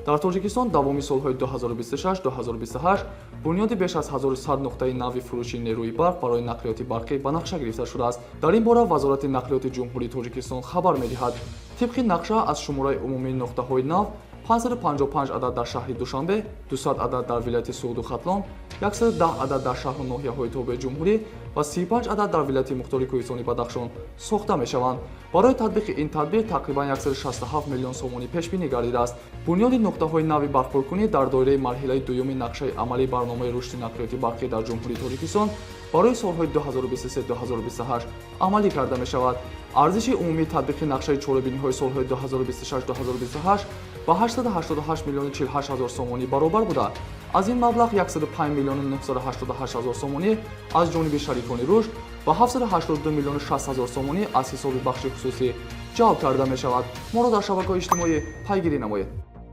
дар Тоҷикистон давоми солҳои 2026-2028 бунёди беш аз 1100 нуқтаи нави фурӯши нерӯи барқ барои нақлиёти барқӣ ба нақша гирифта шудааст. Дар ин бора Вазорати нақлиёти ҷумҳурии Тоҷикистон хабар медиҳад. Тибқи нақша аз шумораи умумии нуқтаҳои нав 555 адад дар шаҳри Душанбе, 200 адад дар вилояти Суғду Хатлон, 110 адад дар шаҳру ноҳияҳои тобеи ҷумҳурӣ ва 35 адад дар вилояти мухтори Кӯҳистони Бадахшон сохта мешаванд. Барои татбиқи ин тадбир тақрибан 167 миллион сомонӣ пешбинӣ гардидааст. Бунёди нуқтаҳои нави барқпуркунӣ дар доираи марҳилаи дуюми нақшаи амалии барномаи рушди нақлиёти барқӣ дар ҷумҳурии Тоҷикистон барои солҳои 2023-2028 амалӣ карда мешавад. Арзиши умумии татбиқи нақшаи чорабиниҳои солҳои 2026-2028 ба 888 миллиони 48 ҳазор сомонӣ баробар буда, аз ин маблағ 105 миллиони 988 ҳазор сомонӣ аз ҷониби шарикони рушд ва 782 миллиони 60 ҳазор сомонӣ аз ҳисоби бахши хусусӣ ҷалб карда мешавад. Моро дар шабакаҳои иҷтимоӣ пайгирӣ намоед.